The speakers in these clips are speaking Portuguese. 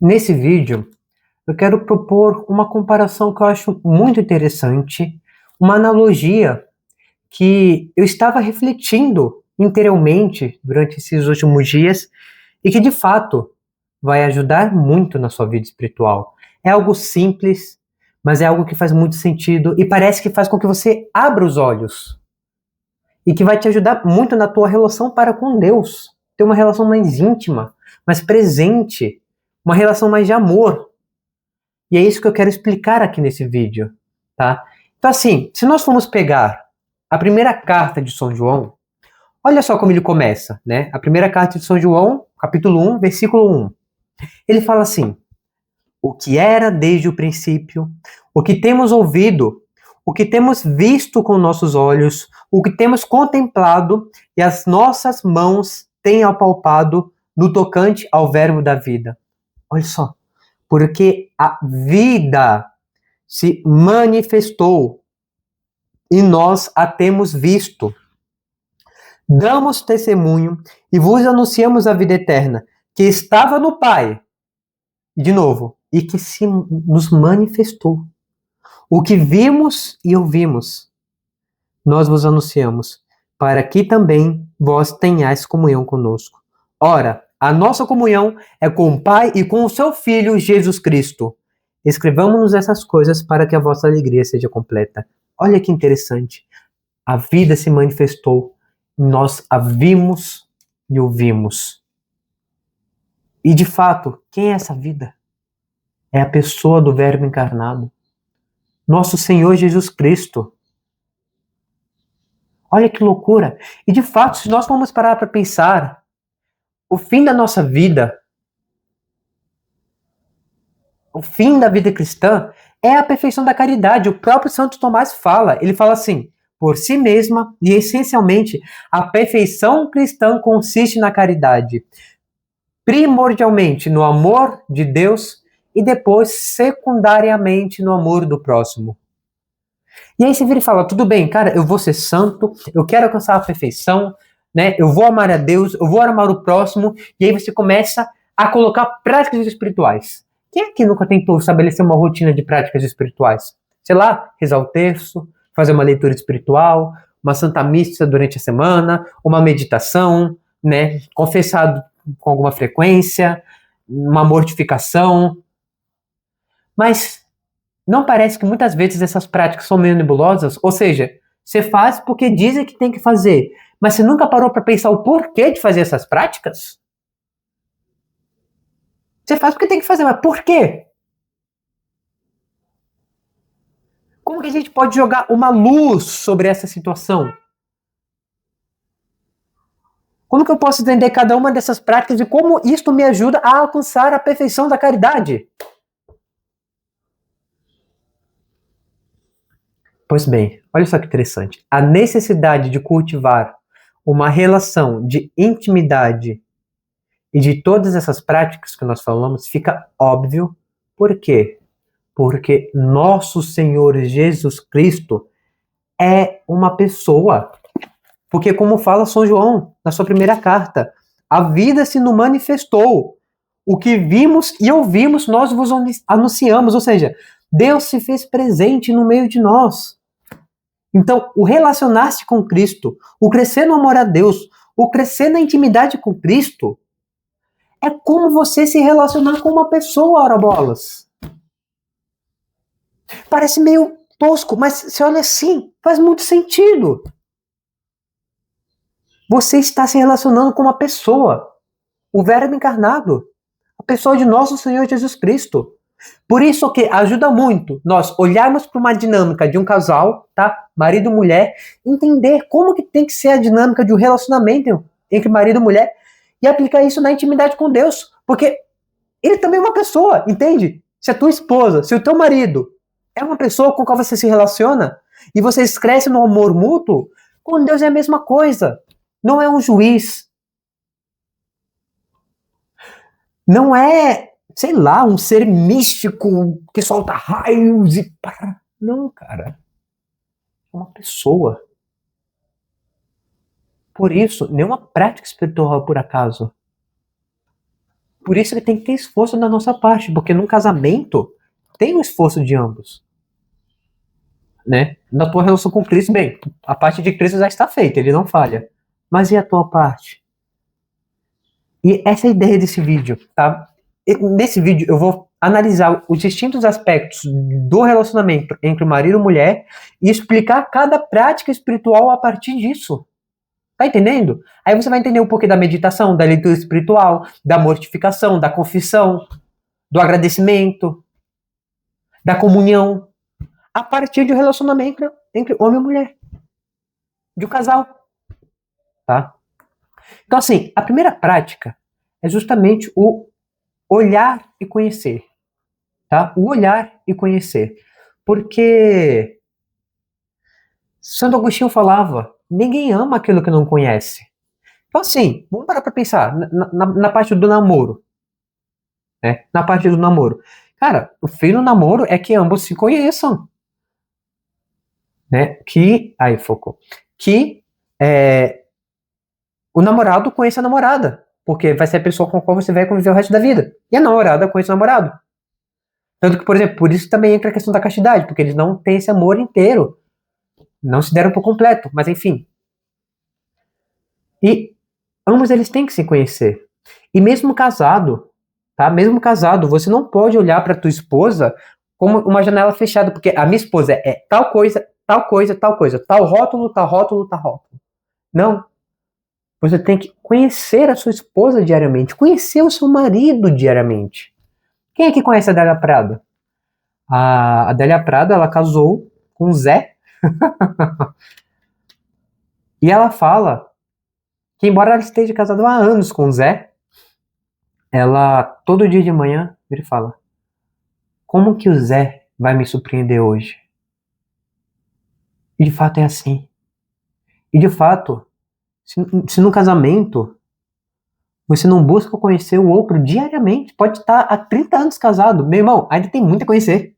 Nesse vídeo, eu quero propor uma comparação que eu acho muito interessante, uma analogia que eu estava refletindo interiormente durante esses últimos dias e que de fato vai ajudar muito na sua vida espiritual. É algo simples, mas é algo que faz muito sentido e parece que faz com que você abra os olhos e que vai te ajudar muito na tua relação para com Deus. Ter uma relação mais íntima, mais presente, uma relação mais de amor. E é isso que eu quero explicar aqui nesse vídeo, tá? Então assim, se nós formos pegar a primeira carta de São João, olha só como ele começa, né? A primeira carta de São João, capítulo 1, versículo 1. Ele fala assim: o que era desde o princípio, o que temos ouvido, o que temos visto com nossos olhos, o que temos contemplado e as nossas mãos têm apalpado no tocante ao verbo da vida. Olha só, porque a vida se manifestou e nós a temos visto. Damos testemunho e vos anunciamos a vida eterna, que estava no Pai, de novo, e que se nos manifestou. O que vimos e ouvimos, nós vos anunciamos, para que também vós tenhais comunhão conosco. Ora, a nossa comunhão é com o Pai e com o seu Filho, Jesus Cristo. Escrevamos-nos essas coisas para que a vossa alegria seja completa. Olha que interessante. A vida se manifestou, nós a vimos e ouvimos. E de fato, quem é essa vida? É a pessoa do Verbo encarnado. Nosso Senhor Jesus Cristo. Olha que loucura! E de fato, se nós formos parar para pensar, o fim da nossa vida, o fim da vida cristã, é a perfeição da caridade. O próprio Santo Tomás fala, ele fala assim: por si mesma e essencialmente, a perfeição cristã consiste na caridade, primordialmente no amor de Deus e depois secundariamente no amor do próximo. E aí você vira e fala: tudo bem, cara, eu vou ser santo, eu quero alcançar a perfeição, né? Eu vou amar a Deus, eu vou amar o próximo, e aí você começa a colocar práticas espirituais. Quem aqui nunca tentou estabelecer uma rotina de práticas espirituais? Sei lá, rezar o terço, fazer uma leitura espiritual, uma santa missa durante a semana, uma meditação, né? Confessar com alguma frequência, uma mortificação. Mas não parece que muitas vezes essas práticas são meio nebulosas? Ou seja, você faz porque dizem que tem que fazer, mas você nunca parou para pensar o porquê de fazer essas práticas? Você faz porque tem que fazer, mas por quê? Como que a gente pode jogar uma luz sobre essa situação? Como que eu posso entender cada uma dessas práticas e como isto me ajuda a alcançar a perfeição da caridade? Pois bem, olha só que interessante. A necessidade de cultivar uma relação de intimidade e de todas essas práticas que nós falamos fica óbvio. Por quê? Porque nosso Senhor Jesus Cristo é uma pessoa. Porque como fala São João na sua primeira carta, a vida se nos manifestou. O que vimos e ouvimos, nós vos anunciamos. Ou seja, Deus se fez presente no meio de nós. Então, o relacionar-se com Cristo, o crescer no amor a Deus, o crescer na intimidade com Cristo, é como você se relacionar com uma pessoa, ora bolas. Parece meio tosco, mas se olha assim, faz muito sentido. Você está se relacionando com uma pessoa, o Verbo encarnado, a pessoa de nosso Senhor Jesus Cristo. Por isso que ajuda muito nós olharmos para uma dinâmica de um casal, tá? Marido e mulher, entender como que tem que ser a dinâmica de um relacionamento entre marido e mulher e aplicar isso na intimidade com Deus. Porque ele também é uma pessoa, entende? Se a tua esposa, se o teu marido é uma pessoa com a qual você se relaciona e vocês crescem no amor mútuo, com Deus é a mesma coisa. Não é um juiz. Não é, sei lá, um ser místico que solta raios e pá. Não, cara. É uma pessoa. Por isso, nenhuma prática espiritual é por acaso. Por isso que tem que ter esforço da nossa parte, porque num casamento tem um esforço de ambos, né? Na tua relação com Cristo, bem, a parte de Cristo já está feita, ele não falha. Mas e a tua parte? E essa é a ideia desse vídeo, tá? Nesse vídeo eu vou analisar os distintos aspectos do relacionamento entre marido e mulher e explicar cada prática espiritual a partir disso. Tá entendendo? Aí você vai entender um pouco da meditação, da leitura espiritual, da mortificação, da confissão, do agradecimento, da comunhão, a partir de um relacionamento entre homem e mulher, de um casal, tá? Então, assim, a primeira prática é justamente o olhar e conhecer, tá? O olhar e conhecer. Porque Santo Agostinho falava, ninguém ama aquilo que não conhece. Então, assim, vamos parar pra pensar na parte do namoro, né? Na parte do namoro. Cara, o fim do namoro é que ambos se conheçam, né? Aí, focou. Que o namorado conheça a namorada, porque vai ser a pessoa com a qual você vai conviver o resto da vida. E a namorada conhece o namorado. Tanto que, por exemplo, por isso também entra a questão da castidade, porque eles não têm esse amor inteiro. Não se deram por completo, mas enfim. E ambos eles têm que se conhecer. E mesmo casado, tá? Mesmo casado, você não pode olhar para tua esposa como uma janela fechada, porque a minha esposa é tal coisa, tal coisa, tal coisa, tal rótulo, tal rótulo, tal rótulo. Não. Você tem que conhecer a sua esposa diariamente, conhecer o seu marido diariamente. Quem é que conhece a Adélia Prado? A Adélia Prado, ela casou com o Zé, e ela fala que, embora ela esteja casada há anos com o Zé, ela, todo dia de manhã, ele fala, como que o Zé vai me surpreender hoje? E de fato é assim. E de fato, se no casamento você não busca conhecer o outro diariamente, pode estar há 30 anos casado, meu irmão, ainda tem muito a conhecer.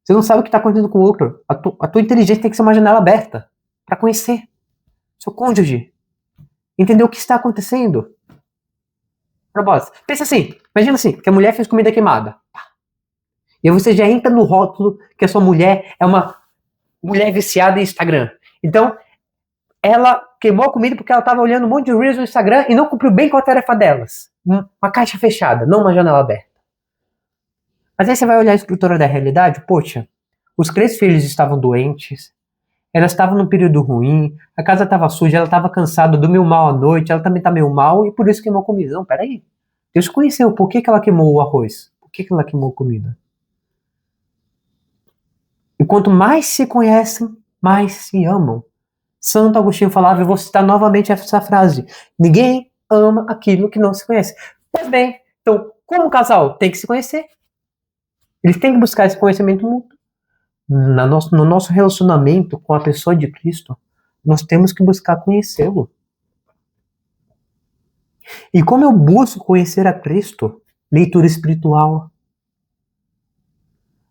Você não sabe o que está acontecendo com o outro. A tua inteligência tem que ser uma janela aberta para conhecer seu cônjuge, entender o que está acontecendo. Propósito. Pensa assim, imagina assim, que a mulher fez comida queimada. E aí você já entra no rótulo que a sua mulher é uma mulher viciada em Instagram. Então, ela queimou a comida porque ela estava olhando um monte de reels no Instagram e não cumpriu bem com a tarefa delas. Uma caixa fechada, não uma janela aberta. Mas aí você vai olhar a estrutura da realidade, poxa, os 3 filhos estavam doentes, elas estavam num período ruim, a casa estava suja, ela estava cansada, dormiu mal à noite, ela também está meio mal e por isso queimou a comida. Não, peraí. Deus conheceu por que ela queimou o arroz, por que ela queimou a comida. E quanto mais se conhecem, mais se amam. Santo Agostinho falava, eu vou citar novamente essa frase: ninguém ama aquilo que não se conhece. Pois bem, então, como um casal tem que se conhecer, eles têm que buscar esse conhecimento mútuo. No nosso relacionamento com a pessoa de Cristo, nós temos que buscar conhecê-lo. E como eu busco conhecer a Cristo? Leitura espiritual,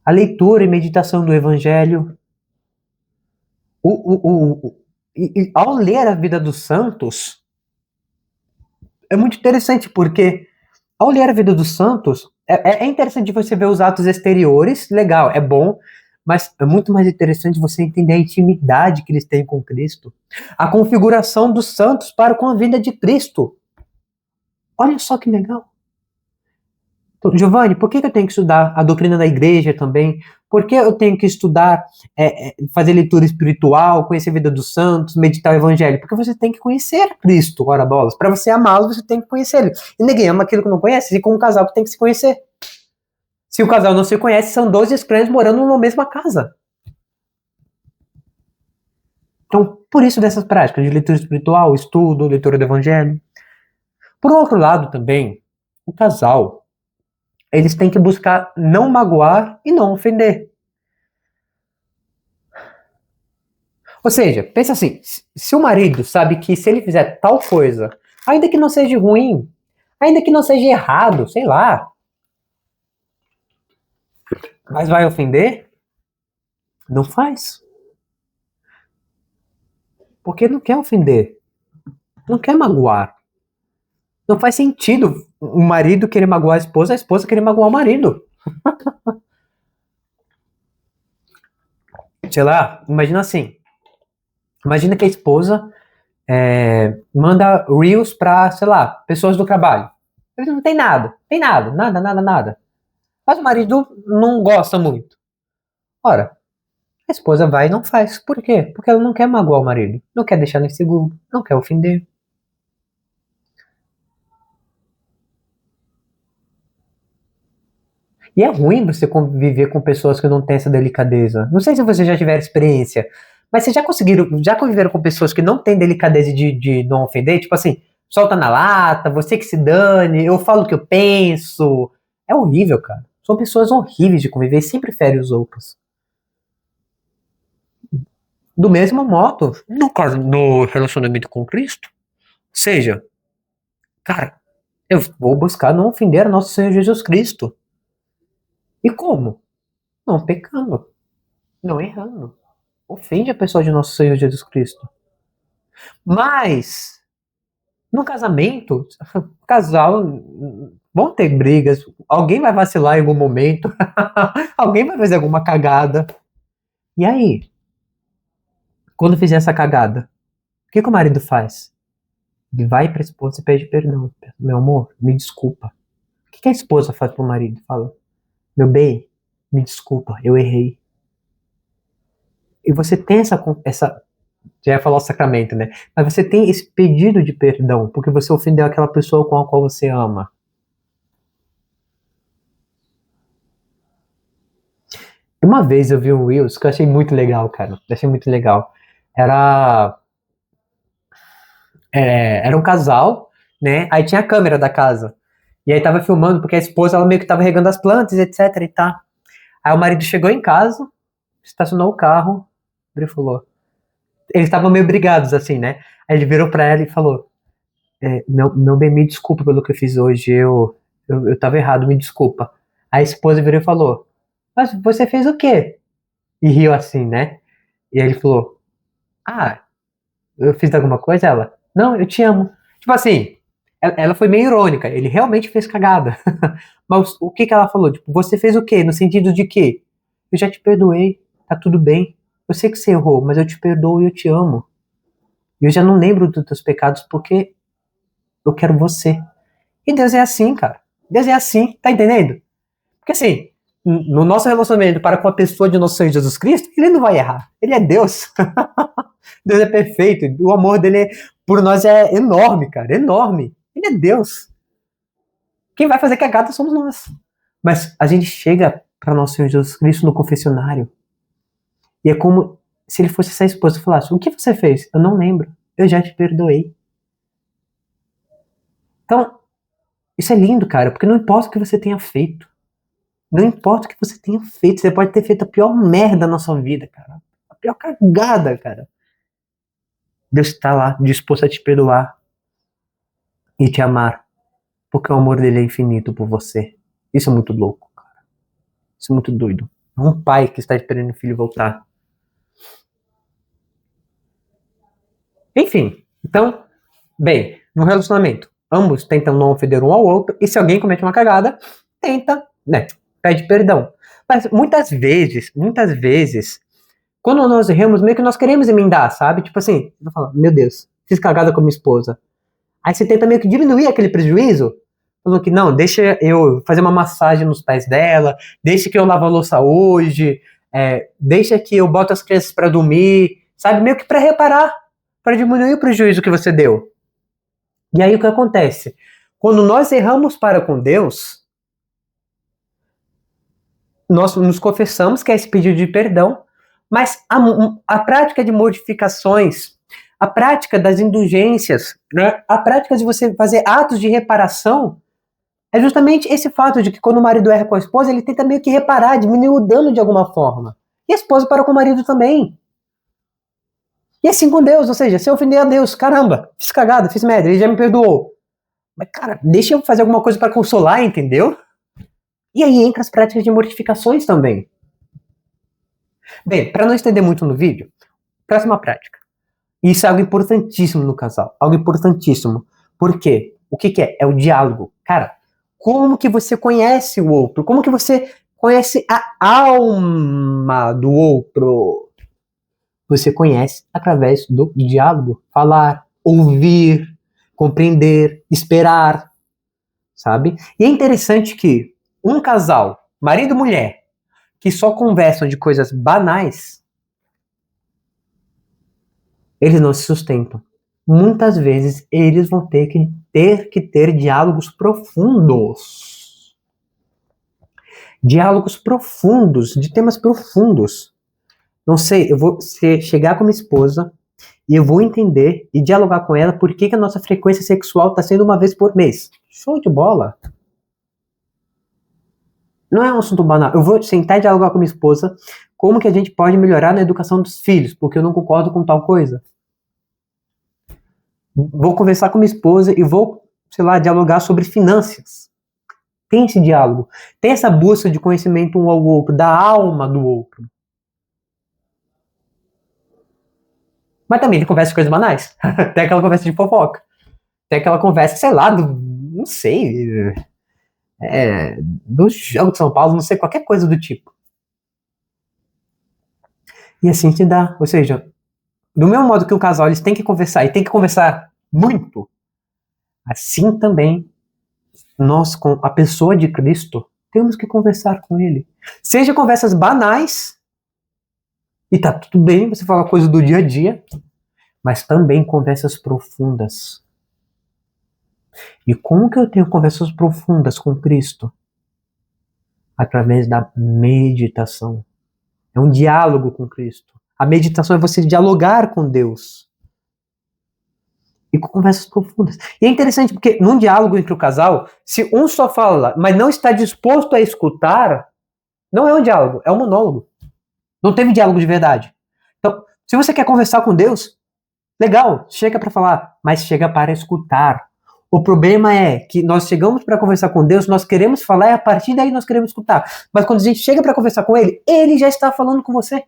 a leitura e meditação do Evangelho. Ao ler a vida dos santos, é muito interessante, porque ao ler a vida dos santos, é interessante você ver os atos exteriores, legal, é bom, mas é muito mais interessante você entender a intimidade que eles têm com Cristo, a configuração dos santos para com a vida de Cristo. Olha só que legal. Então, Giovanni, por que eu tenho que estudar a doutrina da igreja também? Por que eu tenho que estudar, fazer leitura espiritual, conhecer a vida dos santos, meditar o evangelho? Porque você tem que conhecer Cristo, ora bolas. Para você amá-lo, você tem que conhecer ele. E ninguém ama aquilo que não conhece, e como um casal que tem que se conhecer. Se o casal não se conhece, são 12 estranhos morando numa mesma casa. Então, por isso dessas práticas de leitura espiritual, estudo, leitura do evangelho. Por outro lado também, o casal, eles têm que buscar não magoar e não ofender. Ou seja, pensa assim, se o marido sabe que se ele fizer tal coisa, ainda que não seja ruim, ainda que não seja errado, sei lá, mas vai ofender, não faz. Porque não quer ofender, não quer magoar. Não faz sentido o marido querer magoar a esposa querer magoar o marido. Sei lá, imagina assim. Imagina que a esposa manda reels pra, sei lá, pessoas do trabalho. Não tem nada, tem nada, nada, nada, nada. Mas o marido não gosta muito. Ora, a esposa vai e não faz. Por quê? Porque ela não quer magoar o marido. Não quer deixar ele inseguro. Não quer ofender. E é ruim você conviver com pessoas que não têm essa delicadeza. Não sei se vocês já tiveram experiência, mas vocês já conviveram com pessoas que não têm delicadeza de não ofender? Tipo assim, solta na lata, você que se dane, eu falo o que eu penso. É horrível, cara. São pessoas horríveis de conviver e sempre ferem os outros. Do mesmo modo, no caso, no relacionamento com Cristo, seja, cara, eu vou buscar não ofender nosso Senhor Jesus Cristo. E como? Não pecando, não errando. Ofende a pessoa de nosso Senhor Jesus Cristo. Mas, no casamento, casal vão ter brigas, alguém vai vacilar em algum momento, alguém vai fazer alguma cagada. E aí, quando fizer essa cagada, o que o marido faz? Ele vai pra esposa e pede perdão. Meu amor, me desculpa. O que a esposa faz pro marido? Fala, meu bem, me desculpa, eu errei. E você tem essa já ia falar o sacramento, né? Mas você tem esse pedido de perdão, porque você ofendeu aquela pessoa com a qual você ama. Uma vez eu vi um Reels que eu achei muito legal, cara. Eu achei muito legal. Era, era um casal, né? Aí tinha a câmera da casa. E aí tava filmando, porque a esposa, ela meio que tava regando as plantas, etc e tá. Aí o marido chegou em casa, estacionou o carro, ele falou. Eles estavam meio brigados, assim, né? Aí ele virou pra ela e falou: meu bem, me desculpa pelo que eu fiz hoje, eu tava errado, me desculpa. A esposa virou e falou: mas você fez o quê? E riu assim, né? E aí ele falou: ah, eu fiz alguma coisa? Ela: não, eu te amo. Tipo assim, ela foi meio irônica, ele realmente fez cagada. Mas o que que ela falou? Tipo, você fez o quê? No sentido de que eu já te perdoei, tá tudo bem. Eu sei que você errou, mas eu te perdoo e eu te amo. E eu já não lembro dos teus pecados porque eu quero você. E Deus é assim, cara. Deus é assim, tá entendendo? Porque assim, no nosso relacionamento para com a pessoa de nosso Senhor Jesus Cristo, ele não vai errar. Ele é Deus. Deus é perfeito. O amor dele por nós é enorme, cara. Enorme. Ele é Deus. Quem vai fazer cagada somos nós. Mas a gente chega para nosso Senhor Jesus Cristo no confessionário e é como se ele fosse essa esposa e falasse: o que você fez? Eu não lembro. Eu já te perdoei. Então, isso é lindo, cara, porque não importa o que você tenha feito. Não importa o que você tenha feito, você pode ter feito a pior merda na sua vida, cara. A pior cagada, cara. Deus está lá, disposto a te perdoar e te amar, porque o amor dele é infinito por você. Isso é muito louco, cara. Isso é muito doido. É um pai que está esperando o filho voltar. Enfim, então, bem, no relacionamento, ambos tentam não ofender um ao outro, e se alguém comete uma cagada, tenta, né, pede perdão. Mas muitas vezes, quando nós erramos, meio que nós queremos emendar, sabe? Tipo assim, eu falo, meu Deus, fiz cagada com minha esposa. Aí você tenta meio que diminuir aquele prejuízo, falando que não, deixa eu fazer uma massagem nos pés dela, deixa que eu lavo a louça hoje, deixa que eu boto as crianças para dormir, sabe? Meio que para reparar, para diminuir o prejuízo que você deu. E aí o que acontece? Quando nós erramos para com Deus, nós nos confessamos, que é esse pedido de perdão, mas a prática de modificações, a prática das indulgências, né, a prática de você fazer atos de reparação, é justamente esse fato de que quando o marido erra com a esposa, ele tenta meio que reparar, diminuir o dano de alguma forma. E a esposa para com o marido também. E assim com Deus, ou seja, se eu ofender a Deus, caramba, fiz cagada, fiz merda, ele já me perdoou. Mas, cara, deixa eu fazer alguma coisa para consolar, entendeu? E aí entra as práticas de mortificações também. Bem, para não estender muito no vídeo, próxima prática. Isso é algo importantíssimo no casal, algo importantíssimo. Por quê? O que que é? É o diálogo. Cara, como que você conhece o outro? Como que você conhece a alma do outro? Você conhece através do diálogo. Falar, ouvir, compreender, esperar, sabe? E é interessante que um casal, marido e mulher, que só conversam de coisas banais, eles não se sustentam. Muitas vezes eles vão ter diálogos profundos. Diálogos profundos, de temas profundos. Não sei, eu vou chegar com minha esposa e eu vou entender e dialogar com ela por que a nossa frequência sexual está sendo uma vez por mês. Show de bola! Não é um assunto banal. Eu vou sentar e dialogar com minha esposa como que a gente pode melhorar na educação dos filhos, porque eu não concordo com tal coisa. Vou conversar com minha esposa e vou, sei lá, dialogar sobre finanças. Tem esse diálogo. Tem essa busca de conhecimento um ao outro, da alma do outro. Mas também ele conversa de coisas banais. Tem aquela conversa de fofoca. Tem aquela conversa, sei lá, não sei, do jogo de São Paulo, não sei, qualquer coisa do tipo. E assim se dá. Ou seja, do mesmo modo que um casal eles têm que conversar, e tem que conversar muito, assim também nós, com a pessoa de Cristo, temos que conversar com ele. Seja conversas banais, e tá tudo bem você falar coisa do dia a dia, mas também conversas profundas. E como que eu tenho conversas profundas com Cristo? Através da meditação. É um diálogo com Cristo. A meditação é você dialogar com Deus. E com conversas profundas. E é interessante porque num diálogo entre o casal, se um só fala, mas não está disposto a escutar, não é um diálogo, é um monólogo. Não teve diálogo de verdade. Então, se você quer conversar com Deus, legal, chega para falar, mas chega para escutar. O problema é que nós chegamos para conversar com Deus, nós queremos falar e a partir daí nós queremos escutar. Mas quando a gente chega para conversar com Ele, Ele já está falando com você.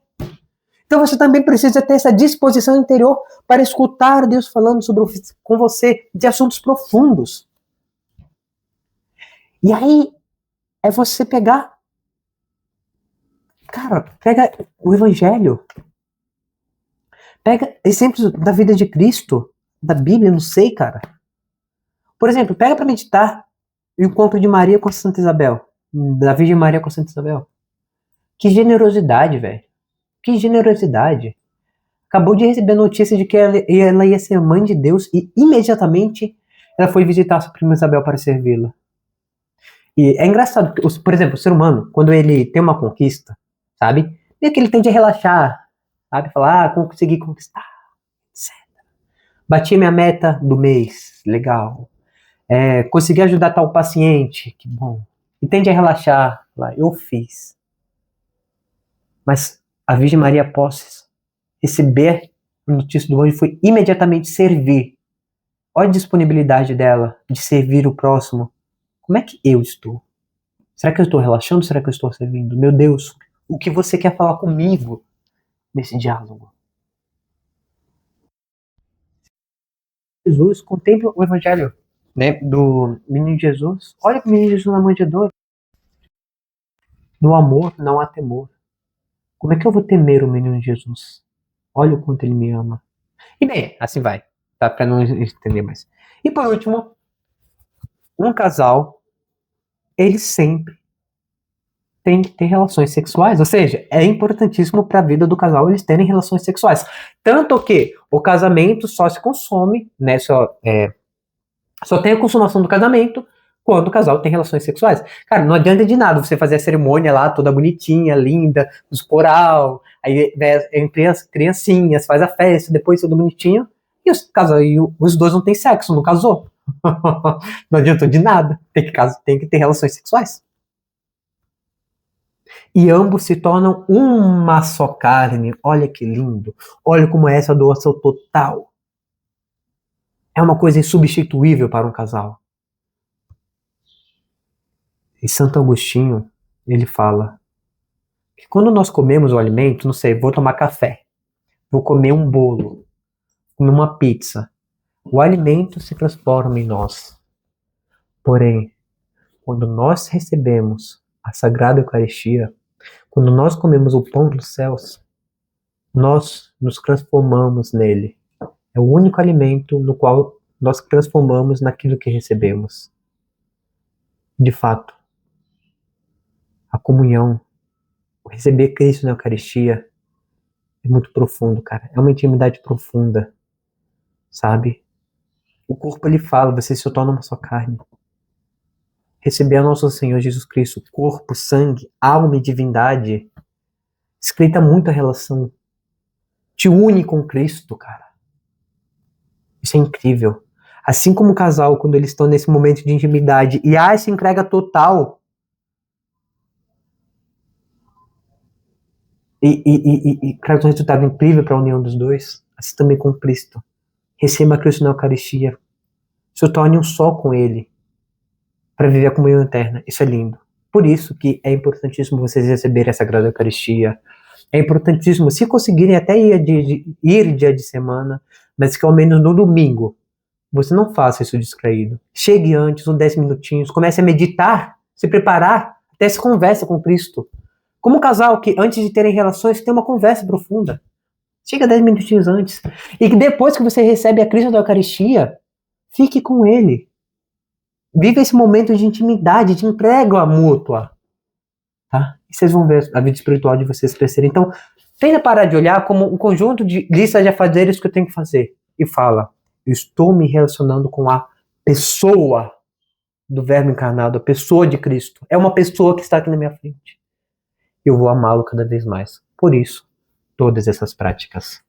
Então você também precisa ter essa disposição interior para escutar Deus falando com você de assuntos profundos. E aí é você pegar, cara, pega o Evangelho, pega exemplos da vida de Cristo, da Bíblia, não sei, cara. Por exemplo, pega para meditar o encontro de Maria com Santa Isabel, da Virgem Maria com Santa Isabel. Que generosidade, velho. Que generosidade. Acabou de receber a notícia de que ela ia ser mãe de Deus e imediatamente ela foi visitar a sua prima Isabel para servi-la. E é engraçado, porque, por exemplo, o ser humano, quando ele tem uma conquista, sabe? Meio que ele tende a relaxar, sabe? Falar, consegui conquistar, etc. Bati minha meta do mês, legal. Consegui ajudar tal paciente, que bom. E tende a relaxar, lá, eu fiz. Mas a Virgem Maria, após receber a notícia do anjo, foi imediatamente servir. Olha a disponibilidade dela de servir o próximo. Como é que eu estou? Será que eu estou relaxando? Será que eu estou servindo? Meu Deus, o que você quer falar comigo nesse diálogo? Jesus, contempla o evangelho, né, do menino Jesus. Olha para o menino Jesus na manjedoura. No amor não há temor. Como é que eu vou temer o menino Jesus? Olha o quanto ele me ama. E bem, assim vai, tá? Para não entender mais. E por último, um casal, ele sempre tem que ter relações sexuais, ou seja, é importantíssimo para a vida do casal eles terem relações sexuais. Tanto que o casamento só se consome, né, só tem a consumação do casamento quando o casal tem relações sexuais. Cara, não adianta de nada você fazer a cerimônia lá toda bonitinha, linda, os coral, aí entre as criancinhas, faz a festa, depois tudo bonitinho, e os dois não têm sexo, não casou. Não adiantou de nada, tem que ter relações sexuais. E ambos se tornam uma só carne. Olha que lindo. Olha como é essa doação total. É uma coisa insubstituível para um casal. E Santo Agostinho, ele fala que quando nós comemos o alimento, não sei, vou tomar café, vou comer um bolo, comer uma pizza, o alimento se transforma em nós. Porém, quando nós recebemos a Sagrada Eucaristia, quando nós comemos o pão dos céus, nós nos transformamos nele. É o único alimento no qual nós transformamos naquilo que recebemos. De fato, a comunhão, o receber Cristo na Eucaristia é muito profundo, cara. É uma intimidade profunda, sabe? O corpo, ele fala, você se torna uma só carne. Receber a nosso Senhor Jesus Cristo, corpo, sangue, alma e divindade, escrita muito a relação. Te une com Cristo, cara. Isso é incrível. Assim como o casal, quando eles estão nesse momento de intimidade e há essa entrega total, e traz um resultado incrível para a união dos dois, assim também com Cristo. Receba Cristo na Eucaristia. Se torne um só com Ele, para viver a comunhão eterna. Isso é lindo. Por isso que é importantíssimo vocês receberem a Sagrada Eucaristia. É importantíssimo, se conseguirem até ir dia de semana, mas que ao menos no domingo você não faça isso distraído. Chegue antes, uns 10 minutinhos, comece a meditar, se preparar, até se conversa com Cristo. Como um casal que, antes de terem relações, tem uma conversa profunda. Chega 10 minutinhos antes. E que depois que você recebe a Cristo da Eucaristia, fique com Ele. Viva esse momento de intimidade, de entrega mútua. Tá? E vocês vão ver a vida espiritual de vocês crescer. Então, tenta parar de olhar como um conjunto de listas de afazeres que eu tenho que fazer. E fala, eu estou me relacionando com a pessoa do Verbo encarnado, a pessoa de Cristo. É uma pessoa que está aqui na minha frente. Eu vou amá-lo cada vez mais. Por isso, todas essas práticas.